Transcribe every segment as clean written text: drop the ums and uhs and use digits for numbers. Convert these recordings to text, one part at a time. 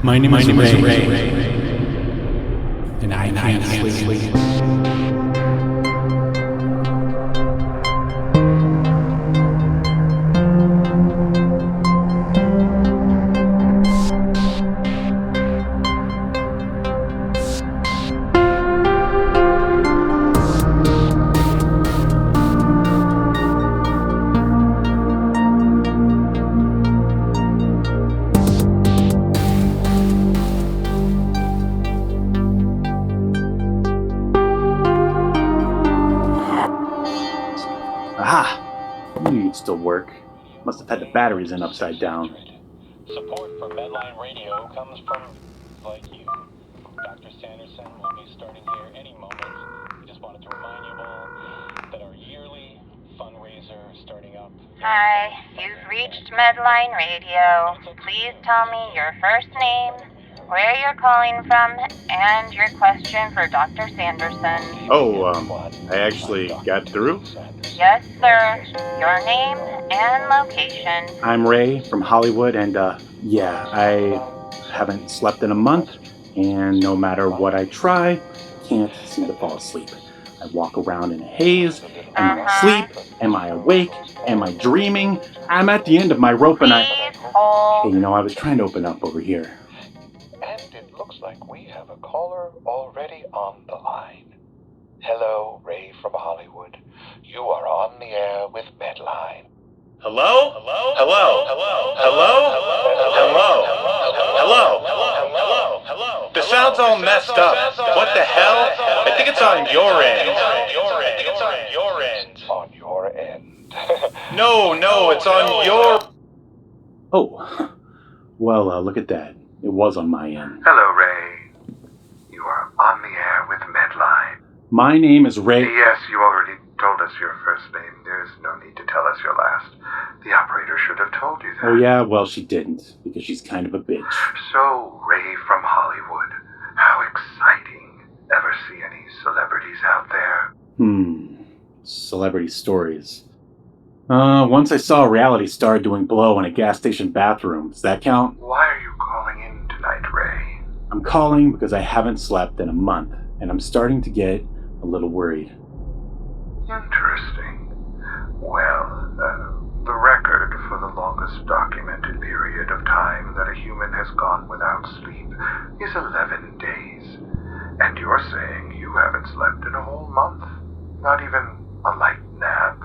My name is Ray. And I can't sleep. Aha! I knew you'd still work. Must have had the batteries in upside down. Support for Medline Radio comes from, like you. Dr. Sanderson will be starting here any moment. We just wanted to remind you all that our yearly fundraiser is starting up. Hi, you've reached Medline Radio. Please tell me your first name, where you're calling from, and your question for Dr. Sanderson. I actually got through. Yes, sir. Your name and location. I'm Ray from Hollywood, and I haven't slept in a month, and no matter what I try, can't seem to fall asleep. I walk around in a haze. Am I asleep? Am I awake? Am I dreaming? I'm at the end of my rope, and Please hold. Hey, I was trying to open up over here. And it looks like we have a caller already on the line. Hello, Ray from Hollywood. You are on the air with Medline. Hello? Hello? Hello? Hello? Hello? Hello? Hello? Hello? The sound's all messed up. What the hell? I think it's on your end. On your end. No, it's on your... Oh, well, look at that. It was on my end. Hello, Ray. You are on the air with Medline. My name is Ray. Yes, you already told us your first name. There's no need to tell us your last. The operator should have told you that. Oh, yeah, well, she didn't, because she's kind of a bitch. So, Ray from Hollywood, how exciting. Ever see any celebrities out there? Celebrity stories. Once I saw a reality star doing blow in a gas station bathroom. Does that count? Why are you calling in tonight, Ray? I'm calling because I haven't slept in a month, and I'm starting to get a little worried. Interesting. Well, the record for the longest documented period of time that a human has gone without sleep is 11 days. And you're saying you haven't slept in a whole month? Not even a light nap?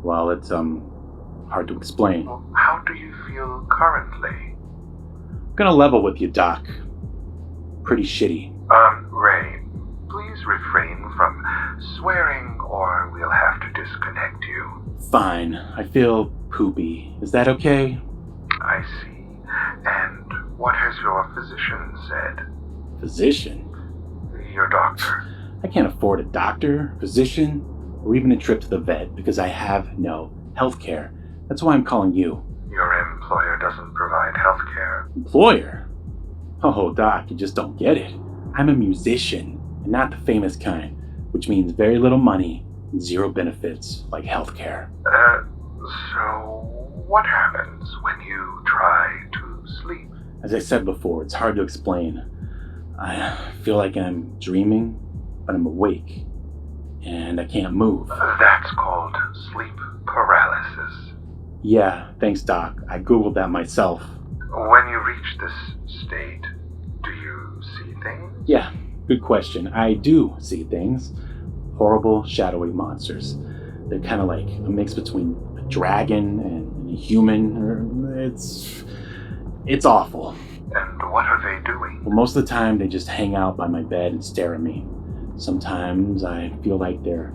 Well, it's, hard to explain. Well, how do you feel currently? I'm gonna level with you, Doc. Pretty shitty. Ray, please refrain from swearing or we'll have to disconnect you. Fine. I feel poopy. Is that okay? I see. And what has your physician said? Physician? Your doctor. I can't afford a doctor, physician, or even a trip to the vet because I have no health care. That's why I'm calling you. Your employer doesn't provide health care. Employer? Oh, Doc, you just don't get it. I'm a musician, and not the famous kind, which means very little money and zero benefits like health care. So what happens when you try to sleep? As I said before, it's hard to explain. I feel like I'm dreaming, but I'm awake, and I can't move. That's called sleep paralysis. Yeah, thanks, Doc. I Googled that myself. When you reach this state, do you see things? Yeah, good question. I do see things. Horrible, shadowy monsters. They're kind of like a mix between a dragon and a human. It's awful. And what are they doing? Well, most of the time, they just hang out by my bed and stare at me. Sometimes I feel like they're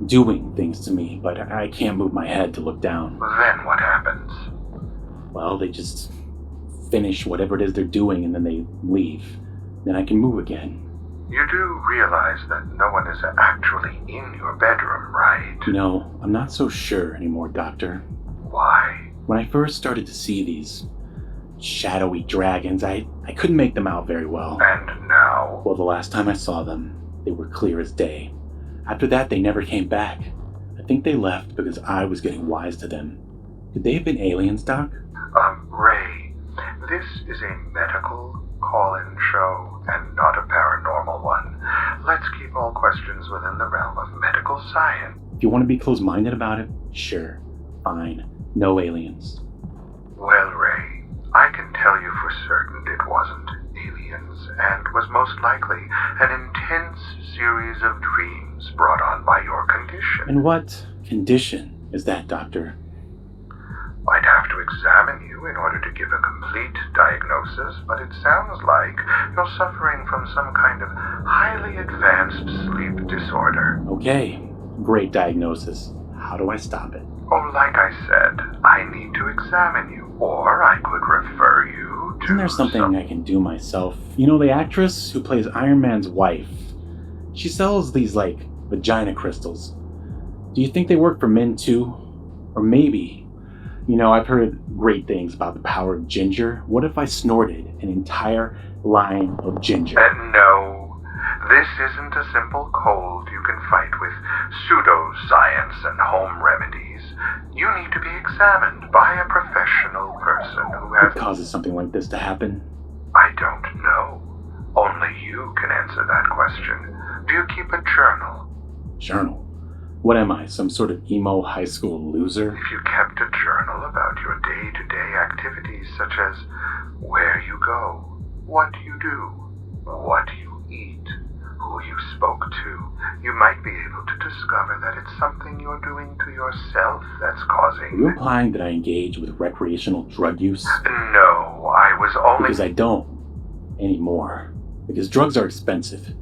doing things to me, but I can't move my head to look down. Then what happens? Well, they just finish whatever it is they're doing and then they leave. Then I can move again. You do realize that no one is actually in your bedroom, right? I'm not so sure anymore, Doctor. Why? When I first started to see these shadowy dragons, I couldn't make them out very well. And now? Well, the last time I saw them, they were clear as day. After that, they never came back. I think they left because I was getting wise to them. Could they have been aliens, Doc? Ray, this is a medical call-in show and not a paranormal one. Let's keep all questions within the realm of medical science. If you want to be closed-minded about it, sure, fine, no aliens. Well, Ray, I can tell you for certain it wasn't aliens and was most likely an intense series of dreams brought on by your condition. And what condition is that, Doctor? I'd have to examine you in order to give a complete diagnosis, but it sounds like you're suffering from some kind of highly advanced sleep disorder. Okay, great diagnosis. How do I stop it? Oh, like I said, I need to examine you, or I could refer you to... Isn't there something I can do myself? You know, the actress who plays Iron Man's wife, she sells these, vagina crystals. Do you think they work for men too? Or maybe... You know, I've heard great things about the power of ginger. What if I snorted an entire line of ginger? No, this isn't a simple cold you can fight with pseudoscience and home remedies. You need to be examined by a professional person who has... What causes something like this to happen? I don't know. Only you can answer that question. Do you keep a journal? Journal? What am I, some sort of emo high school loser? If you kept a journal about your day-to-day activities, such as where you go, what you do, what you eat, who you spoke to, you might be able to discover that it's something you're doing to yourself that's causing... Are you implying that I engage with recreational drug use? No, I was only... Because I don't anymore. Because drugs are expensive.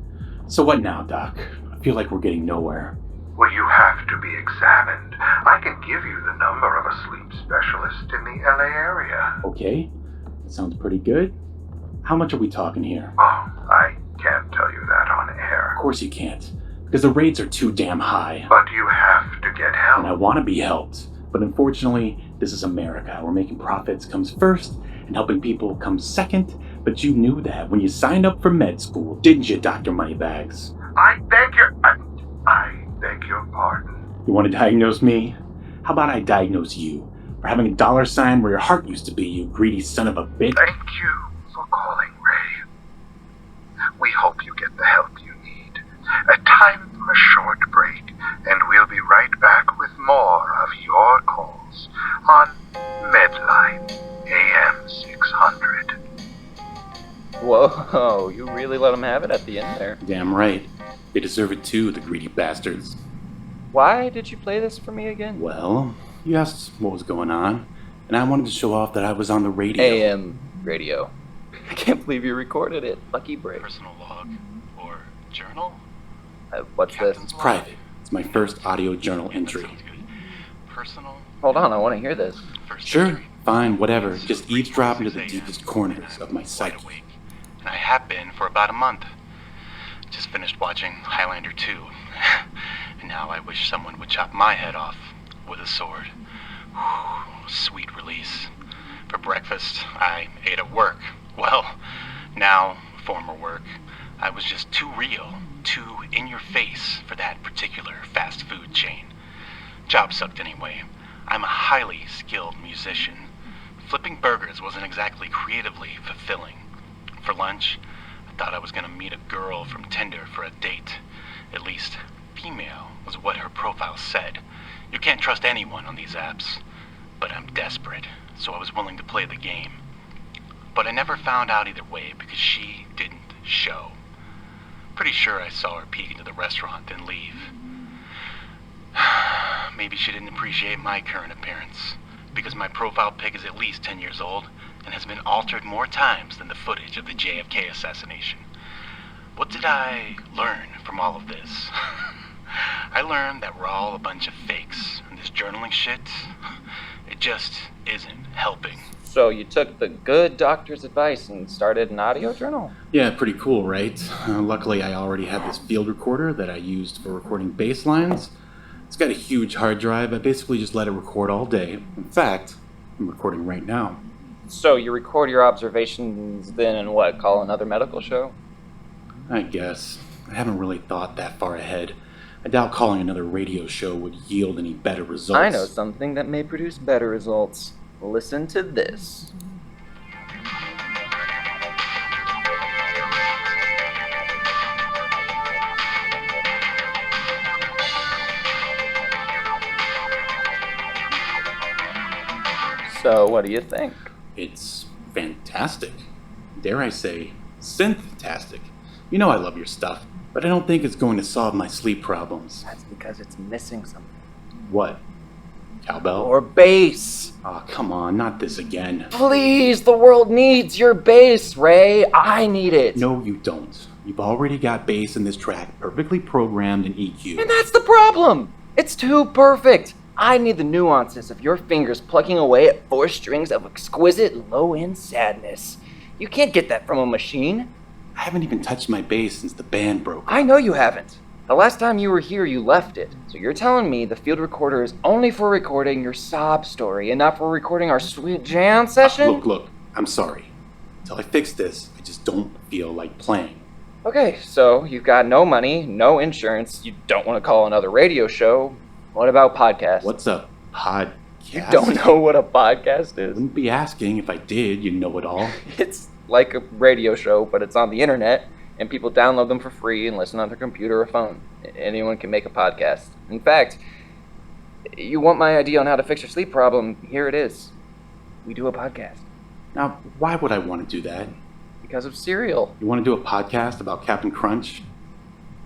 So what now, Doc? I feel like we're getting nowhere. Well, you have to be examined. I can give you the number of a sleep specialist in the LA area. Okay, that sounds pretty good. How much are we talking here? Oh, I can't tell you that on air. Of course you can't, because the rates are too damn high. But you have to get help. And I want to be helped. But unfortunately, this is America, where making profits comes first and helping people comes second. But you knew that when you signed up for med school, didn't you, Dr. Moneybags? I beg your pardon. You want to diagnose me? How about I diagnose you for having a dollar sign where your heart used to be, you greedy son of a bitch? Thank you for calling, Ray. We hope you get the help you need. Time for a short break, and we'll be right back with more of your calls on Medline AM 600. Whoa, you really let them have it at the end there. Damn right. They deserve it too, the greedy bastards. Why did you play this for me again? Well, you asked what was going on, and I wanted to show off that I was on the radio. AM radio. I can't believe you recorded it. Lucky break. Personal log or journal? What's this? It's private. It's my first audio journal entry. Sounds good. Personal. Hold on, I want to hear this. First Sure, entry. fine, whatever. Just eavesdrop into the 6 a.m. deepest corners of my Wide psyche. awake. And I have been for about a month. Just finished watching Highlander 2. And now I wish someone would chop my head off with a sword. Whew, sweet release. For breakfast, I ate at work. Well, now, former work, I was just too real, too in your face for that particular fast food chain. Job sucked anyway. I'm a highly skilled musician. Flipping burgers wasn't exactly creatively fulfilling. For lunch, I thought I was gonna meet a girl from Tinder for a date. At least, female was what her profile said. You can't trust anyone on these apps. But I'm desperate, so I was willing to play the game. But I never found out either way because she didn't show. Pretty sure I saw her peek into the restaurant and leave. Maybe she didn't appreciate my current appearance, because my profile pic is at least 10 years old and has been altered more times than the footage of the JFK assassination. What did I learn from all of this? I learned that we're all a bunch of fakes, and this journaling shit, it just isn't helping. So you took the good doctor's advice and started an audio journal? Yeah, pretty cool, right? Luckily, I already had this field recorder that I used for recording bass lines. It's got a huge hard drive. I basically just let it record all day. In fact, I'm recording right now. So you record your observations then and what, call another medical show? I guess. I haven't really thought that far ahead. I doubt calling another radio show would yield any better results. I know something that may produce better results. Listen to this. So, what do you think? It's fantastic. Dare I say, synth-tastic. You know I love your stuff, but I don't think it's going to solve my sleep problems. That's because it's missing something. What? Cowbell? Or bass. Oh, come on, not this again. Please, the world needs your bass, Ray. I need it. No, you don't. You've already got bass in this track perfectly programmed in EQ. And that's the problem. It's too perfect. I need the nuances of your fingers plucking away at 4 strings of exquisite low-end sadness. You can't get that from a machine. I haven't even touched my bass since the band broke. I know you haven't. The last time you were here, you left it. So you're telling me the field recorder is only for recording your sob story and not for recording our sweet jam session? Look, I'm sorry. Until I fix this, I just don't feel like playing. Okay, so you've got no money, no insurance, you don't want to call another radio show. What about podcasts? What's a podcast? You don't know what a podcast is? Wouldn't be asking if I did, you know it all. It's like a radio show, but it's on the internet, and people download them for free and listen on their computer or phone. Anyone can make a podcast. In fact, you want my idea on how to fix your sleep problem, here it is. We do a podcast. Now, why would I want to do that? Because of cereal. You want to do a podcast about Captain Crunch?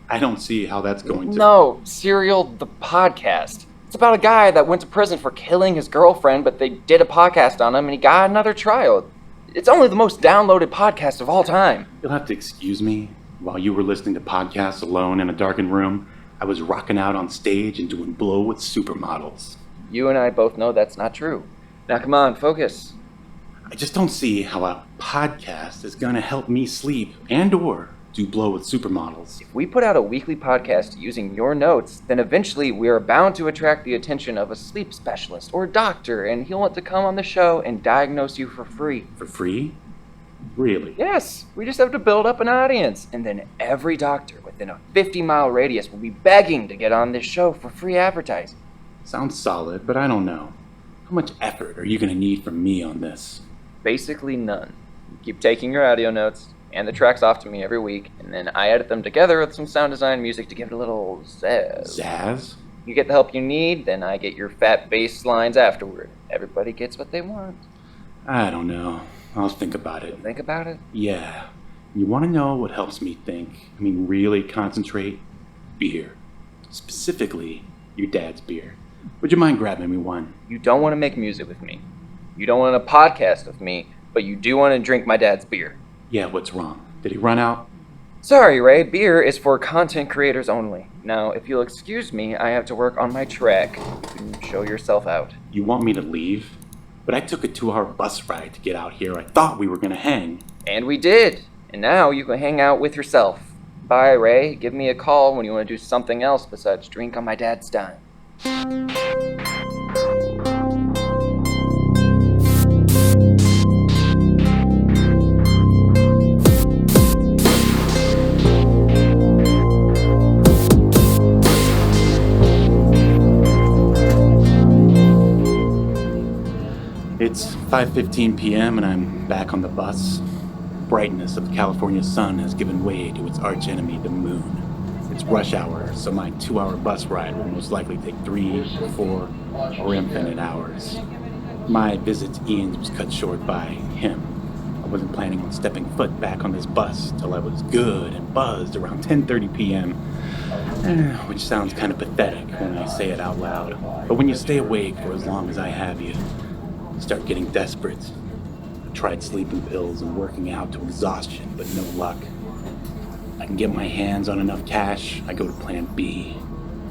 I don't see how that's going to... No, Serial the podcast. It's about a guy that went to prison for killing his girlfriend, but they did a podcast on him and he got another trial. It's only the most downloaded podcast of all time. You'll have to excuse me. While you were listening to podcasts alone in a darkened room, I was rocking out on stage and doing blow with supermodels. You and I both know that's not true. Now come on, focus. I just don't see how a podcast is going to help me sleep and/or do blow with supermodels. If we put out a weekly podcast using your notes, then eventually we are bound to attract the attention of a sleep specialist or doctor, and he'll want to come on the show and diagnose you for free. For free? Really? Yes, we just have to build up an audience, and then every doctor within a 50-mile radius will be begging to get on this show for free advertising. Sounds solid, but I don't know. How much effort are you going to need from me on this? Basically none. You keep taking your audio notes and the tracks off to me every week, and then I edit them together with some sound design music to give it a little zazz. Zazz? You get the help you need, then I get your fat bass lines afterward. Everybody gets what they want. I don't know. I'll think about it. Think about it? Yeah. You want to know what helps me think? Really concentrate? Beer. Specifically, your dad's beer. Would you mind grabbing me one? You don't want to make music with me. You don't want a podcast with me, but you do want to drink my dad's beer. Yeah, what's wrong? Did he run out? Sorry, Ray. Beer is for content creators only. Now, if you'll excuse me, I have to work on my track. You can show yourself out. You want me to leave? But I took a 2-hour bus ride to get out here. I thought we were going to hang. And we did. And now you can hang out with yourself. Bye, Ray. Give me a call when you want to do something else besides drink on my dad's dime. It's 5:15 p.m. and I'm back on the bus. Brightness of the California sun has given way to its archenemy, the moon. It's rush hour, so my 2-hour bus ride will most likely take 3, 4, or infinite hours. My visit to Ian's was cut short by him. I wasn't planning on stepping foot back on this bus till I was good and buzzed around 10:30 p.m., which sounds kind of pathetic when I say it out loud. But when you stay awake for as long as I have you start getting desperate. I tried sleeping pills and working out to exhaustion, but no luck. I can get my hands on enough cash, I go to plan B.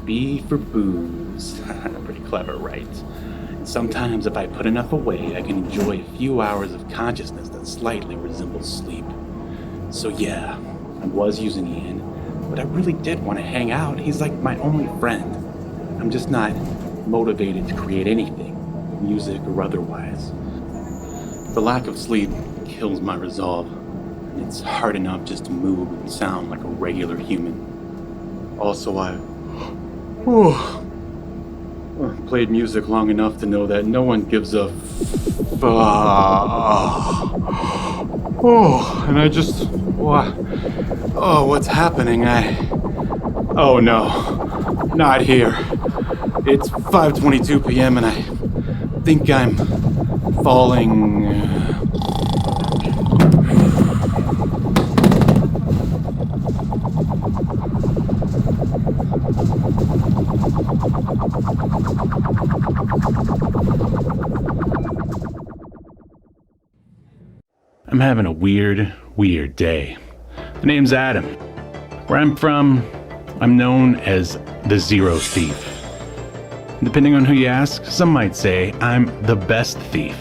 B for booze. Pretty clever, right? And sometimes if I put enough away, I can enjoy a few hours of consciousness that slightly resembles sleep. So yeah, I was using Ian, but I really did want to hang out. He's like my only friend. I'm just not motivated to create anything, music or otherwise. The lack of sleep kills my resolve, and it's hard enough just to move and sound like a regular human. Also, I played music long enough to know that no one gives a and I just, what's happening? Oh no, not here. It's 5:22 p.m. and I think I'm falling. I'm having a weird day. The name's Adam. Where I'm from, I'm known as the Zero Thief. Depending on who you ask, some might say I'm the best thief.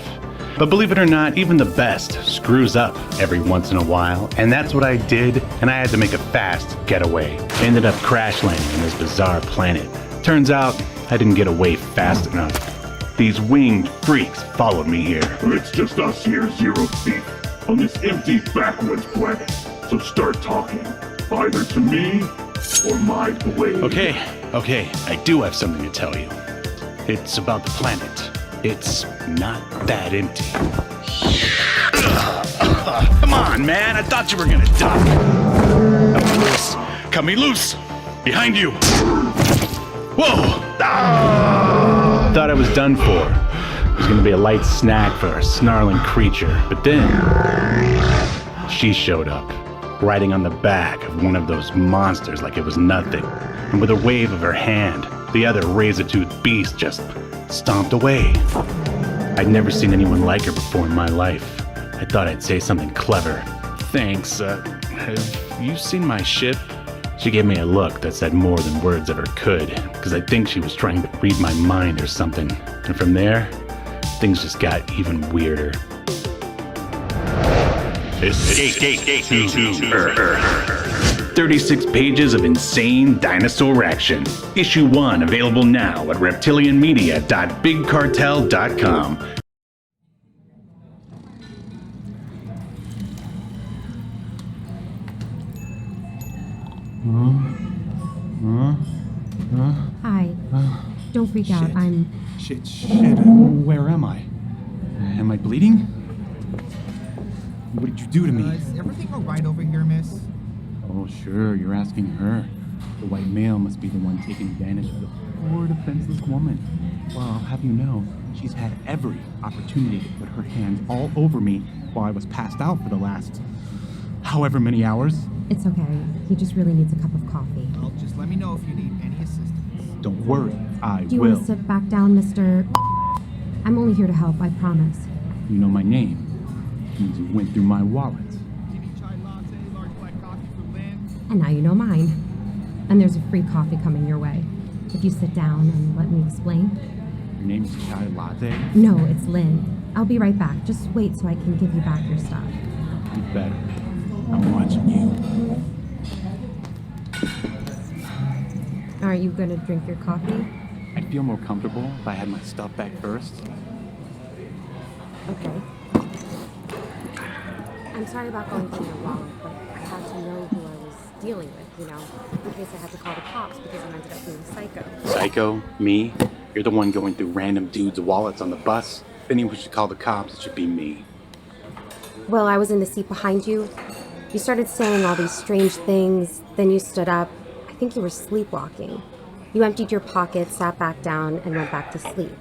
But believe it or not, even the best screws up every once in a while, and that's what I did, and I had to make a fast getaway. I ended up crash landing on this bizarre planet. Turns out, I didn't get away fast enough. These winged freaks followed me here. It's just us here, Zero Thief, on this empty backwoods planet. So start talking, either to me or my blade. Okay, I do have something to tell you. It's about the planet. It's not that empty. Come on, man, I thought you were gonna duck. Cut me loose. Cut me loose. Behind you. Whoa! Thought I was done for. It was gonna be a light snack for a snarling creature, but then she showed up, riding on the back of one of those monsters like it was nothing. And with a wave of her hand, the other razor-toothed beast just stomped away. I'd never seen anyone like her before in my life. I thought I'd say something clever. Thanks, have you seen my ship? She gave me a look that said more than words ever could, because I think she was trying to read my mind or something. And from there, things just got even weirder. Escape to Earth. 36 pages of insane dinosaur action. Issue 1 available now at reptilianmedia.bigcartel.com. Hi. Don't freak out. I'm... Shit. Where am I? Am I bleeding? What did you do to me? Is everything alright over here, miss? Oh, sure, you're asking her. The white male must be the one taking advantage of the poor, defenseless woman. Well, I'll have you know, she's had every opportunity to put her hands all over me while I was passed out for the last however many hours. It's okay. He just really needs a cup of coffee. Well, just let me know if you need any assistance. Don't worry, I Do you will. want to sit back down, Mr. I'm only here to help, I promise. You know my name. Means you went through my wallet. Chai latte, large black coffee for Lynn. And now you know mine. And there's a free coffee coming your way. If you sit down and let me explain. Your name's Chai Latte? No, it's Lynn. I'll be right back. Just wait so I can give you back your stuff. You better. I'm watching you. Aren't you gonna drink your coffee? I'd feel more comfortable if I had my stuff back first. Okay. I'm sorry about going through your wallet, but I had to know who I was dealing with, you know, in case I had to call the cops because I ended up being a psycho. Psycho? Me? You're the one going through random dudes' wallets on the bus? If anyone should call the cops, it should be me. Well, I was in the seat behind you. You started saying all these strange things, then you stood up. I think you were sleepwalking. You emptied your pockets, sat back down, and went back to sleep.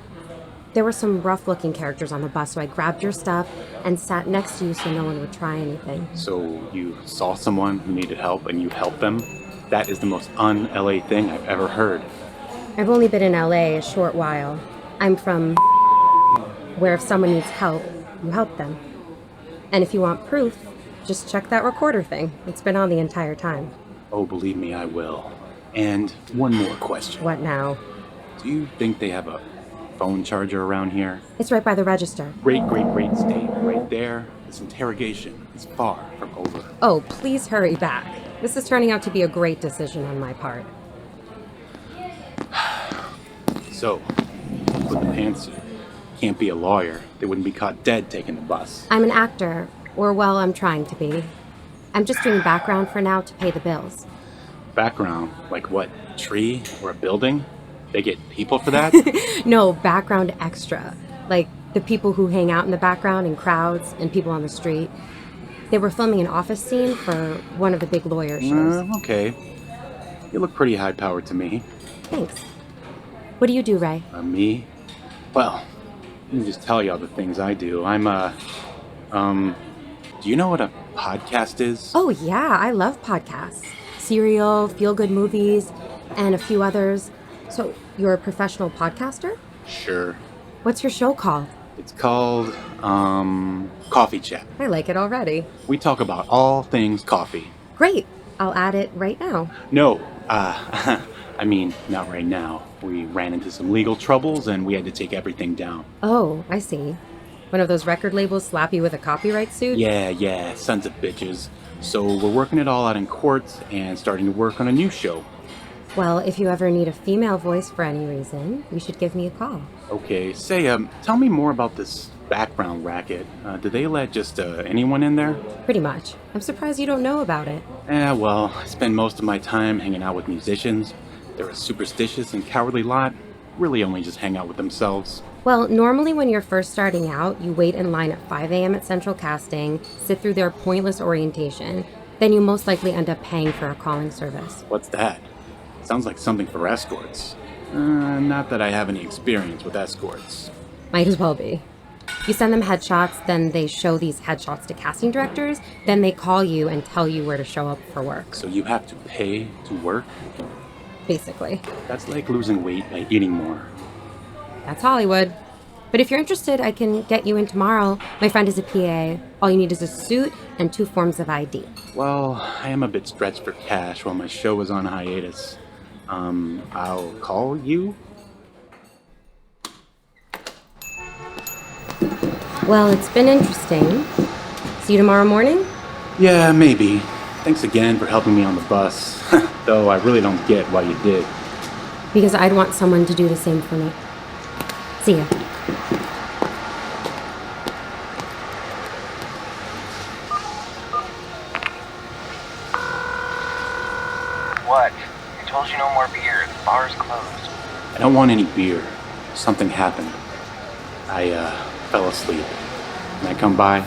There were some rough-looking characters on the bus, so I grabbed your stuff and sat next to you so no one would try anything. So you saw someone who needed help and you helped them? That is the most un-LA thing I've ever heard. I've only been in LA a short while. I'm from where if someone needs help, you help them. And if you want proof, just check that recorder thing. It's been on the entire time. Oh, believe me, I will. And one more question. What now? Do you think they have a phone charger around here? It's right by the register. Great state. Right there. This interrogation is far from over. Oh, please hurry back. This is turning out to be a great decision on my part. So, with the pantsuit, can't be a lawyer. They wouldn't be caught dead taking the bus. I'm an actor, or well, I'm trying to be. I'm just doing background for now to pay the bills. Background? Like what? A tree or a building? They get people for that? No, background extra. Like the people who hang out in the background in crowds and people on the street. They were filming an office scene for one of the big lawyer shows. Okay. You look pretty high-powered to me. Thanks. What do you do, Ray? Me? Well, Let me just tell you all the things I do. Do you know what a podcast is? Oh, yeah, I love podcasts. Serial, feel good movies, and a few others. So, you're a professional podcaster? Sure. What's your show called? It's called, Coffee Chat. I like it already. We talk about all things coffee. Great. I'll add it right now. No, I mean, not right now. We ran into some legal troubles and we had to take everything down. Oh, I see. One of those record labels slap you with a copyright suit? Yeah, sons of bitches. So we're working it all out in court and starting to work on a new show. Well, if you ever need a female voice for any reason, you should give me a call. Okay, say, tell me more about this background racket. Do they let just anyone in there? Pretty much. I'm surprised you don't know about it. Well, I spend most of my time hanging out with musicians. They're a superstitious and cowardly lot. Really only just hang out with themselves. Well, normally when you're first starting out, you wait in line at 5 a.m. at Central Casting, sit through their pointless orientation. Then you most likely end up paying for a calling service. What's that? Sounds like something for escorts. Not that I have any experience with escorts. Might as well be. You send them headshots, then they show these headshots to casting directors, then they call you and tell you where to show up for work. So you have to pay to work? Basically. That's like losing weight by eating more. That's Hollywood. But if you're interested, I can get you in tomorrow. My friend is a PA. All you need is a suit and 2 forms of ID. Well, I am a bit stretched for cash while my show is on hiatus. I'll call you? Well, it's been interesting. See you tomorrow morning? Yeah, maybe. Thanks again for helping me on the bus. Though I really don't get why you did. Because I'd want someone to do the same for me. See ya. What? I told you no more beer. The bar's closed. I don't want any beer. Something happened. I, fell asleep. Can I come by?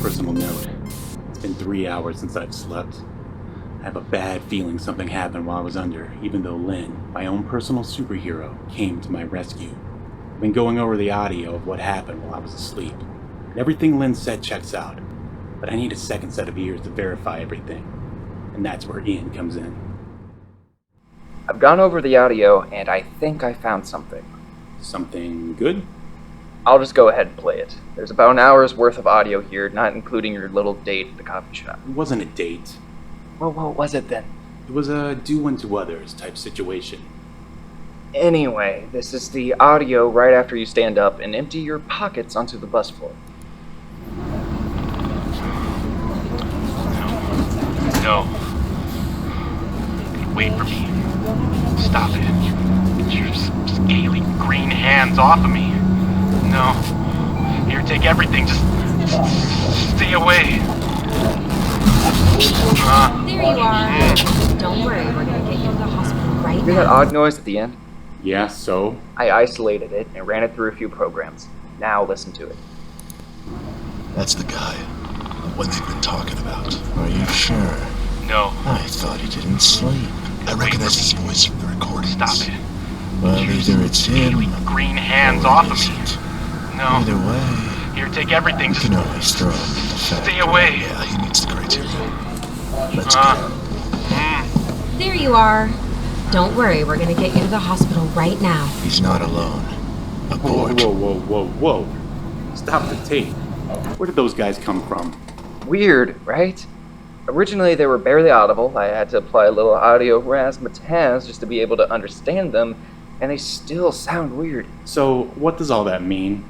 Personal note. It's been 3 hours since I've slept. I have a bad feeling something happened while I was under, even though Lynn, my own personal superhero, came to my rescue. I've been going over the audio of what happened while I was asleep, and everything Lynn said checks out, but I need a second set of ears to verify everything, and that's where Ian comes in. I've gone over the audio, and I think I found something. Something good? I'll just go ahead and play it. There's about an hour's worth of audio here, not including your little date at the coffee shop. It wasn't a date. Well, what was it then? It was a do unto others type situation. Anyway, this is the audio right after you stand up and empty your pockets onto the bus floor. No. Wait for me. Stop it. Get your scaly green hands off of me. No. Here, take everything. Just stay away. There you are. Don't worry, we're gonna get you to the hospital right Hear that now. odd noise at the end? Yeah, so? I isolated it and ran it through a few programs. Now listen to it. That's the guy. The one they've been talking about. Are you sure? No. I thought he didn't sleep. I recognize his voice from the recordings. Stop it. Well, either it's him, Scaly green hands or off it of me. isn't. No. Either way, Here, take everything. we Just can always throw him in the fact. stay away. Yeah, he meets the criteria. Let's go. There you are. Don't worry, we're gonna get you to the hospital right now. He's not alone. Whoa, Abort. whoa. Stop the tape. Where did those guys come from? Weird, right? Originally they were barely audible. I had to apply a little audio razzmatazz just to be able to understand them, and they still sound weird. So, what does all that mean?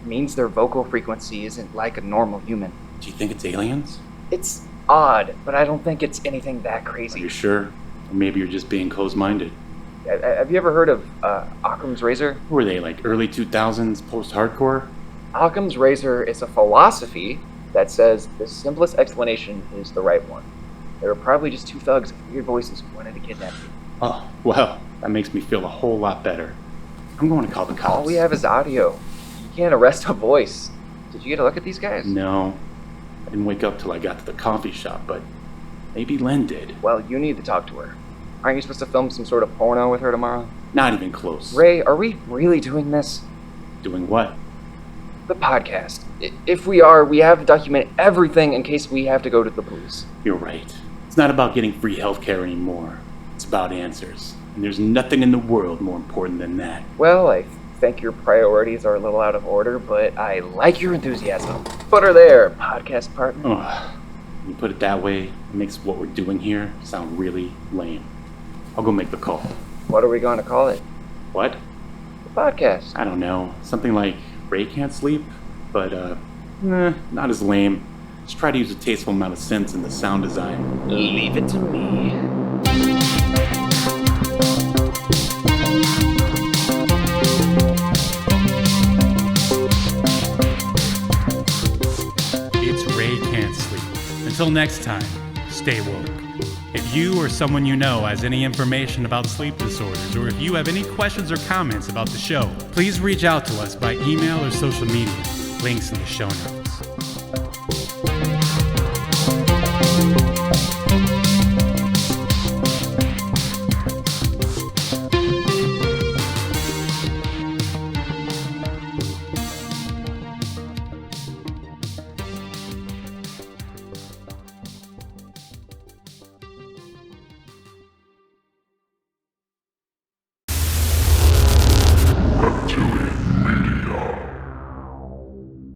It means their vocal frequency isn't like a normal human. Do you think it's aliens? It's odd, but I don't think it's anything that Are crazy. you sure? Or maybe you're just being closed-minded. Have you ever heard of Occam's razor? Who were they, like early 2000s, post-hardcore? Occam's razor is a philosophy that says the simplest explanation is the right one. They were probably just two thugs with weird voices who wanted to kidnap you. Oh, well, that makes me feel a whole lot better. I'm going to call the cops. All we have is audio. You can't arrest a voice. Did you get a look at these guys? No. I didn't wake up till I got to the coffee shop, but maybe Len did. Well, you need to talk to her. Aren't you supposed to film some sort of porno with her tomorrow? Not even close. Ray, are we really doing this? Doing what? The podcast. If we are, we have to document everything in case we have to go to the police. You're right. It's not about getting free healthcare anymore. It's about answers. And there's nothing in the world more important than that. Well, I think your priorities are a little out of order, but I like your enthusiasm. Put her there, podcast partner. Oh, when you put it that way, it makes what we're doing here sound really lame. I'll go make the call. What are we going to call it? What? The podcast. I don't know. Something like Ray Can't Sleep? But, not as lame. Just try to use a tasteful amount of sense in the sound design. Leave it to me. It's Ray Can't Sleep. Until next time, stay woke. If you or someone you know has any information about sleep disorders, or if you have any questions or comments about the show, please reach out to us by email or social media. Links in the show notes.